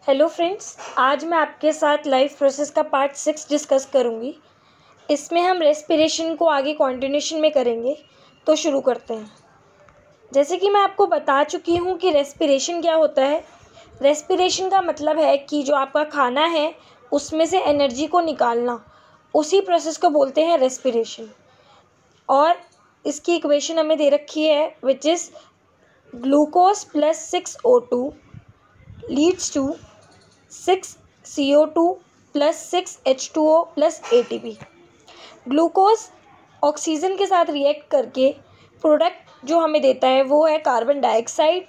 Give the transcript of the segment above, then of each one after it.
Hello friends, आज मैं आपके साथ लाइफ प्रोसेस का पार्ट 6 डिस्कस करूंगी। इसमें हम रेस्पिरेशन को आगे कंटिन्यूशन में करेंगे। तो शुरू करते हैं। जैसे कि मैं आपको बता चुकी हूं कि रेस्पिरेशन क्या होता है। रेस्पिरेशन का मतलब है कि जो आपका खाना है उसमें से एनर्जी को निकालना, उसी प्रोसेस को बोलते हैं रेस्पिरेशन। और इसकी इक्वेशन हमें दे रखी है which is glucose plus 6O2 leads to 6CO2 plus 6H2O plus ATP। Glucose oxygen के साथ रिएक्ट करके प्रोडक्ट जो हमें देता है वो है कार्बन डाइऑक्साइड,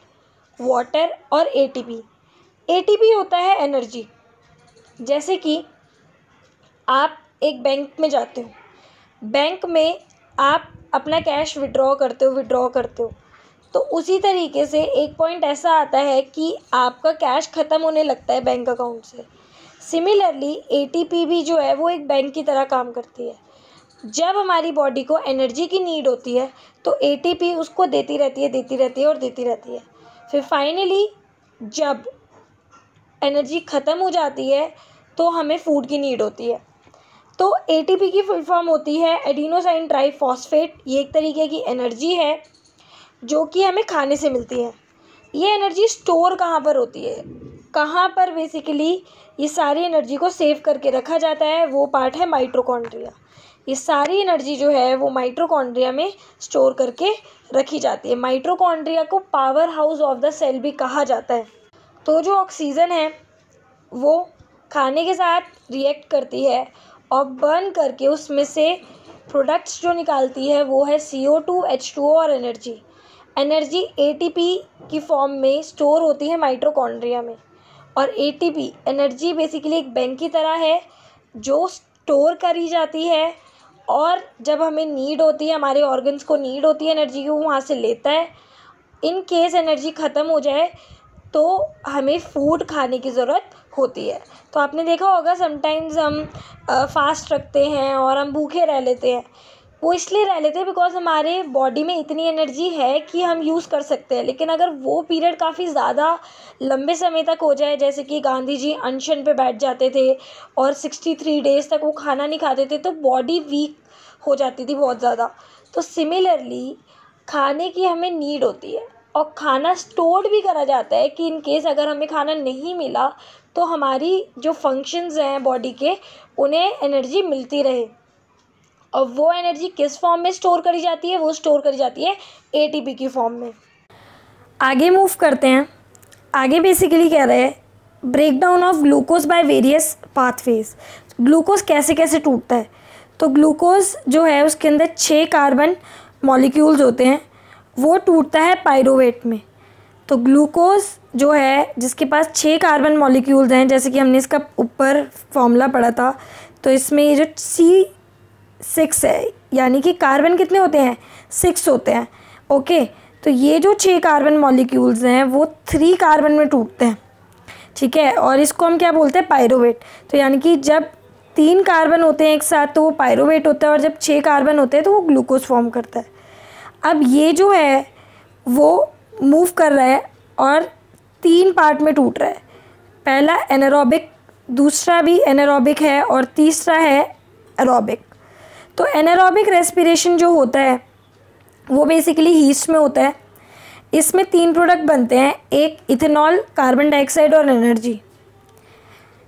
वाटर और ATP। ATP होता है एनर्जी। जैसे कि आप एक बैंक में जाते हो, बैंक में आप अपना कैश विड्रॉ करते हो, तो उसी तरीके से एक पॉइंट ऐसा आता है कि आपका कैश ख़त्म होने लगता है बैंक अकाउंट से। सिमिलरली ATP भी जो है वो एक बैंक की तरह काम करती है। जब हमारी बॉडी को एनर्जी की नीड होती है तो ATP उसको देती रहती है। फिर फाइनली जब एनर्जी ख़त्म हो जाती है तो हमें फूड की नीड होती है। तो ATP की फुल फॉर्म होती है एडिनोसाइन ट्राइफॉस्फेट। ये एक तरीके की एनर्जी है जो कि हमें खाने से मिलती है। ये एनर्जी स्टोर कहाँ पर होती है, कहाँ पर बेसिकली ये सारी एनर्जी को सेव करके रखा जाता है, वो पार्ट है माइटोकॉन्ड्रिया। ये सारी एनर्जी जो है वो माइटोकॉन्ड्रिया में स्टोर करके रखी जाती है। माइटोकॉन्ड्रिया को power house of the cell भी कहा जाता है। तो जो ऑक्सीजन है वो खाने के साथ रिएक्ट करती है और बर्न करके उसमें से प्रोडक्ट्स जो निकालती है वो है CO2, H2O और एनर्जी ATP की फॉर्म में स्टोर होती है माइटोकॉन्ड्रिया में। और ATP एनर्जी बेसिकली एक बैंक की तरह है जो स्टोर करी जाती है, और जब हमें नीड होती है, हमारे ऑर्गन्स को नीड होती है एनर्जी की, वो वहाँ से लेता है। इन केस एनर्जी ख़त्म हो जाए तो हमें फूड खाने की ज़रूरत होती है। तो आपने देखा होगा समटाइम्स हम फास्ट रखते हैं और हम भूखे रह लेते हैं। वो इसलिए रह लेते हैं बिकॉज हमारे बॉडी में इतनी एनर्जी है कि हम यूज़ कर सकते हैं। लेकिन अगर वो पीरियड काफ़ी ज़्यादा लंबे समय तक हो जाए, जैसे कि गांधी जी अनशन पे बैठ जाते थे और 63 डेज़ तक वो खाना नहीं खाते थे, तो बॉडी वीक हो जाती थी बहुत ज़्यादा। तो सिमिलरली खाने की हमें नीड होती है और खाना स्टोर्ड भी करा जाता है कि इन केस अगर हमें खाना नहीं मिला तो हमारी जो फंक्शंस हैं बॉडी के, उन्हें एनर्जी मिलती रहे। और वो एनर्जी किस फॉर्म में स्टोर करी जाती है? वो स्टोर करी जाती है ATP की फॉर्म में। आगे मूव करते हैं। आगे बेसिकली कह रहे हैं break down of glucose by various pathways. Glucose कैसे कैसे टूटता है? तो ग्लूकोज जो है उसके अंदर 6 कार्बन मॉलिक्यूल्स होते हैं, वो टूटता है पायरोवेट में। तो ग्लूकोज जो है जिसके पास 6 कार्बन मॉलिक्यूल्स हैं, जैसे कि हमने इसका ऊपर फॉर्मूला पढ़ा था, तो इसमें ये जो C6 है, यानी कि कार्बन कितने होते हैं? 6 होते हैं। ओके, तो ये जो 6 कार्बन मॉलिक्यूल्स हैं वो 3 कार्बन में टूटते हैं, ठीक है। और इसको हम क्या बोलते हैं? पायरोवेट। तो यानी कि जब 3 कार्बन होते हैं एक साथ तो वो पायरोवेट होता है, और जब 6 कार्बन होते हैं तो वो ग्लूकोज फॉर्म करता है। अब ये जो है वो मूव कर रहा है और 3 पार्ट में टूट रहा है। पहला एनारोबिक, दूसरा भी एनारोबिक है और तीसरा है एरोबिक। तो एनारोबिक रेस्पिरेशन जो होता है वो बेसिकली हीस्ट में होता है। इसमें 3 प्रोडक्ट बनते हैं, एक इथेनॉल, कार्बन डाइऑक्साइड और एनर्जी,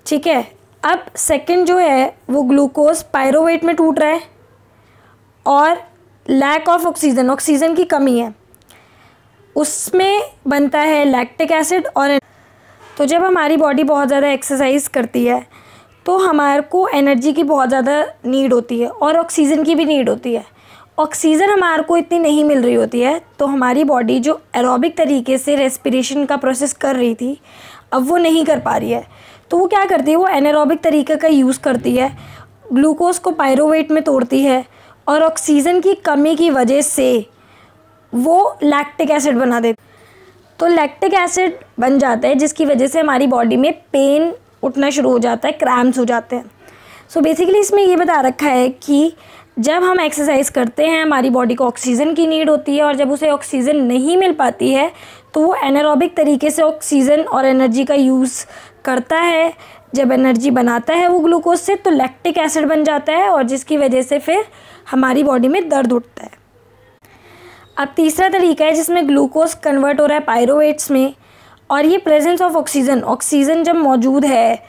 ठीक है। अब सेकंड जो है वो ग्लूकोज पायरोवेट में टूट रहा है और लैक ऑफ ऑक्सीजन की कमी है, उसमें बनता है लैक्टिक एसिड। और तो जब हमारी बॉडी बहुत ज़्यादा एक्सरसाइज करती है तो हमारे को एनर्जी की बहुत ज़्यादा नीड होती है और ऑक्सीजन की भी नीड होती है। ऑक्सीजन हमारे को इतनी नहीं मिल रही होती है, तो हमारी बॉडी जो एरोबिक तरीके से रेस्पिरेशन का प्रोसेस कर रही थी अब वो नहीं कर पा रही है। तो वो क्या करती है? वो एनारोबिक तरीके का यूज़ करती है, ग्लूकोज को पायरोवेट में तोड़ती है और ऑक्सीजन की कमी की वजह से वो लैक्टिक एसिड बना देती। तो लैक्टिक एसिड बन जाता है जिसकी वजह से हमारी बॉडी में पेन उठना शुरू हो जाता है, क्रैम्प्स हो जाते हैं। सो बेसिकली इसमें ये बता रखा है कि जब हम एक्सरसाइज करते हैं हमारी बॉडी को ऑक्सीजन की नीड होती है, और जब उसे ऑक्सीजन नहीं मिल पाती है तो वो एनारोबिक तरीके से ऑक्सीजन और एनर्जी का यूज़ करता है। जब एनर्जी बनाता है वो ग्लूकोज से तो लैक्टिक एसिड बन जाता है और जिसकी वजह से फिर हमारी बॉडी में दर्द उठता है। अब तीसरा तरीका है जिसमें ग्लूकोज कन्वर्ट हो रहा है पायरोवेट्स में, और ये प्रेजेंस ऑफ ऑक्सीजन जब मौजूद है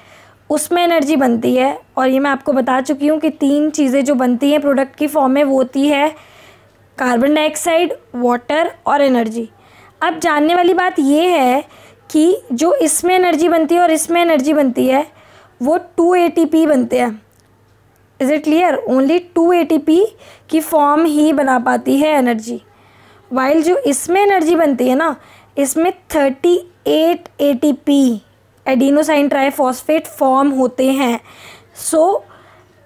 उसमें एनर्जी बनती है। और ये मैं आपको बता चुकी हूँ कि 3 चीज़ें जो बनती हैं प्रोडक्ट की फॉर्म में वो होती है कार्बन डाइऑक्साइड, वाटर और एनर्जी। अब जानने वाली बात ये है कि जो इसमें एनर्जी बनती है और इसमें एनर्जी बनती है वो 2 ATP बनते हैं। Is it clear? Only 2 ATP की फॉर्म ही बना पाती है एनर्जी, वाइल जो इसमें एनर्जी बनती है ना, इसमें 38 ATP एडिनोसाइन ट्राइफॉस्फेट फॉर्म होते हैं। सो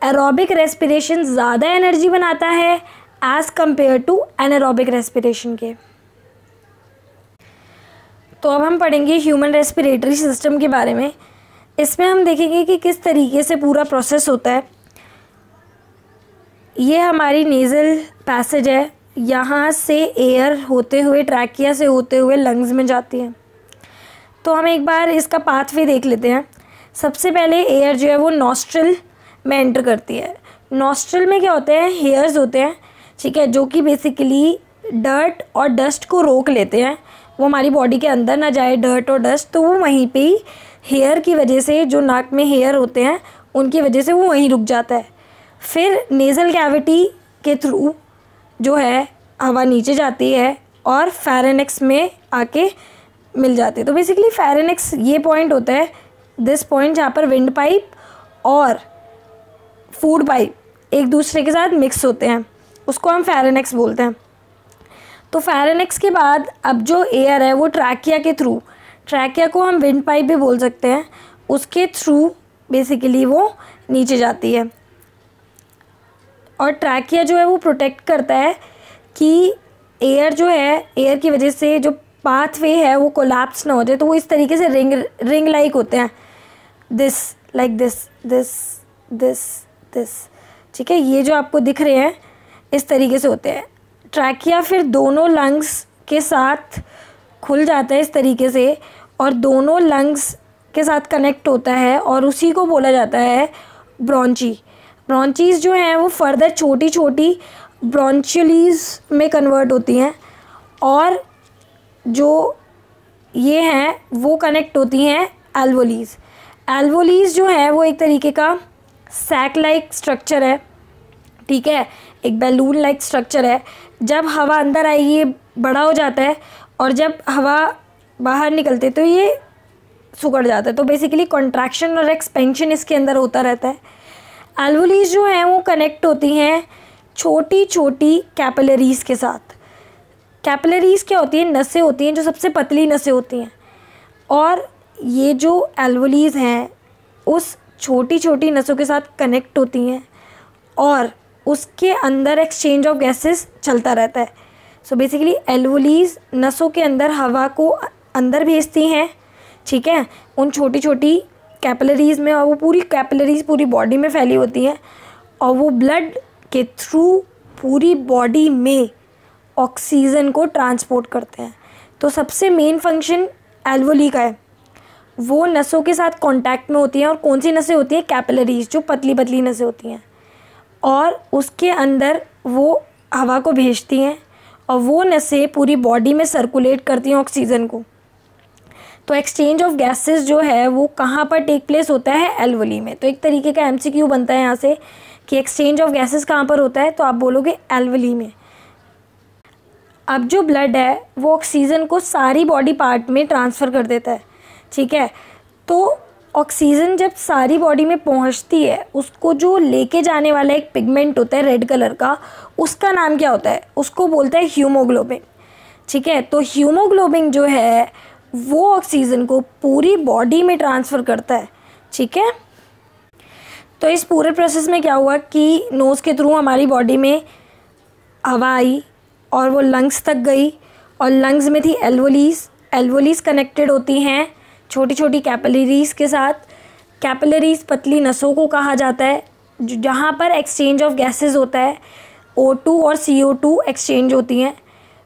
एरोबिक रेस्पिरेशन ज़्यादा एनर्जी बनाता है as compare to anaerobic respiration के। तो अब हम पढ़ेंगे ह्यूमन रेस्पिरेटरी सिस्टम के बारे में। इसमें हम देखेंगे कि किस तरीके से पूरा प्रोसेस होता है। ये हमारी नेज़ल पैसेज है, यहाँ से एयर होते हुए ट्रैकिया से होते हुए लंग्स में जाती है। तो हम एक बार इसका पाथवे देख लेते हैं। सबसे पहले एयर जो है वो नॉस्ट्रल में एंटर करती है। नॉस्ट्रल में क्या होते हैं, हेयर्स होते हैं, ठीक है, जो कि बेसिकली डर्ट और डस्ट को रोक लेते हैं, वो हमारी बॉडी के अंदर ना जाए डर्ट और डस्ट, तो वो वहीं पे ही हेयर की वजह से, जो नाक में हेयर होते हैं उनकी वजह से वो वहीं रुक जाता है। फिर नेज़ल कैविटी के थ्रू जो है हवा नीचे जाती है और फेरेनेक्स में आके मिल जाती है। तो बेसिकली फेरेनेक्स ये पॉइंट होता है, दिस पॉइंट, जहाँ पर विंड पाइप और फूड पाइप एक दूसरे के साथ मिक्स होते हैं, उसको हम फेरेनेक्स बोलते हैं। तो फेरेनेक्स के बाद अब जो एयर है वो ट्रैकिया के थ्रू, ट्रैकिया को हम विंड पाइप भी बोल सकते हैं, उसके थ्रू बेसिकली वो नीचे जाती है। और ट्रैकिया जो है वो प्रोटेक्ट करता है कि एयर जो है, एयर की वजह से जो पाथवे है वो कोलैप्स ना हो जाए। तो वो इस तरीके से रिंग लाइक होते हैं, this like this this this this, ठीक है, ये जो आपको दिख रहे हैं इस तरीके से होते हैं। ट्रैकिया फिर दोनों लंग्स के साथ खुल जाता है इस तरीके से और दोनों लंग्स के साथ कनेक्ट होता है और उसी को बोला जाता है ब्रोंची। ब्रोंचीज़ जो हैं वो फर्दर छोटी छोटी ब्रोंचियलीज़ में कन्वर्ट होती हैं और जो ये हैं वो कनेक्ट होती हैं एल्वोलीज़। एल्वोलीज़ जो है वो एक तरीके का सैक लाइक स्ट्रक्चर है, ठीक है, एक बैलून लाइक स्ट्रक्चर है। जब हवा अंदर आएगी ये बड़ा हो जाता है और जब हवा बाहर निकलते तो ये सिकुड़ जाता है। तो बेसिकली कॉन्ट्रैक्शन और एक्सपेंशन इसके अंदर होता रहता है। एल्वोलीज़ जो हैं वो कनेक्ट होती हैं छोटी छोटी कैपिलरीज़ के साथ। कैपिलरीज़ क्या होती हैं, नसें होती हैं जो सबसे पतली नसें होती हैं, और ये जो एल्वोलीज़ हैं उस छोटी छोटी नसों के साथ कनेक्ट होती हैं और उसके अंदर एक्सचेंज ऑफ गैसेस चलता रहता है। सो बेसिकली एल्वोलीज़ नसों के अंदर हवा को अंदर भेजती हैं, ठीक है, उन छोटी छोटी कैपिलरीज़ में, और वो पूरी कैपिलरीज़ पूरी बॉडी में फैली होती हैं और वो ब्लड के थ्रू पूरी बॉडी में ऑक्सीजन को ट्रांसपोर्ट करते हैं। तो सबसे मेन फंक्शन एल्वोली का है, वो नसों के साथ कांटेक्ट में होती हैं। और कौन सी नसें होती हैं, कैपिलरीज़, जो पतली पतली नसें होती हैं, और उसके अंदर वो हवा को भेजती हैं और वो नसें पूरी बॉडी में सर्कुलेट करती हैं ऑक्सीजन को। तो एक्सचेंज ऑफ गैसेस जो है वो कहाँ पर टेक प्लेस होता है, एल्वोली में। तो एक तरीके का MCQ बनता है यहाँ से कि एक्सचेंज ऑफ गैसेस कहाँ पर होता है, तो आप बोलोगे एल्वोली में। अब जो ब्लड है वो ऑक्सीजन को सारी बॉडी पार्ट में ट्रांसफ़र कर देता है, ठीक है। तो ऑक्सीजन जब सारी बॉडी में पहुंचती है, उसको जो लेके जाने वाला एक पिगमेंट होता है रेड कलर का, उसका नाम क्या होता है, उसको बोलते हैं हीमोग्लोबिन, ठीक है। तो हीमोग्लोबिन जो है वो ऑक्सीजन को पूरी बॉडी में ट्रांसफ़र करता है, ठीक है। तो इस पूरे प्रोसेस में क्या हुआ कि नोज़ के थ्रू हमारी बॉडी में हवा आई और वो लंग्स तक गई, और लंग्स में थी एल्वोलीज़। एल्वोलीज़ कनेक्टेड होती हैं छोटी छोटी कैपिलरीज़ के साथ। कैपिलरीज़ पतली नसों को कहा जाता है, जहाँ पर एक्सचेंज ऑफ गैसेस होता है, O2 और CO2 एक्सचेंज होती हैं।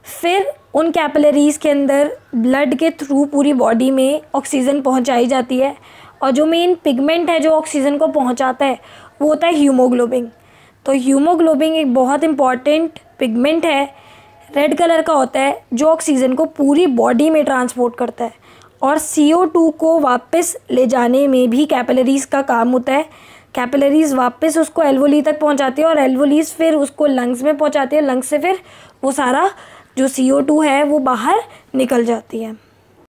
फिर उन कैपिलरीज़ के अंदर ब्लड के थ्रू पूरी बॉडी में ऑक्सीजन पहुंचाई जाती है। और जो मेन पिगमेंट है जो ऑक्सीजन को पहुंचाता है वो होता है हीमोग्लोबिन। तो हीमोग्लोबिन एक बहुत इम्पॉर्टेंट पिगमेंट है, रेड कलर का होता है, जो ऑक्सीजन को पूरी बॉडी में ट्रांसपोर्ट करता है। और CO2 को वापस ले जाने में भी कैपिलरीज़ का काम होता है। कैपिलरीज़ वापस उसको एल्वोली तक पहुंचाती है और एल्वोलीज फिर उसको लंग्स में पहुंचाती है। लंग्स से फिर वो सारा जो CO2 है वो बाहर निकल जाती है।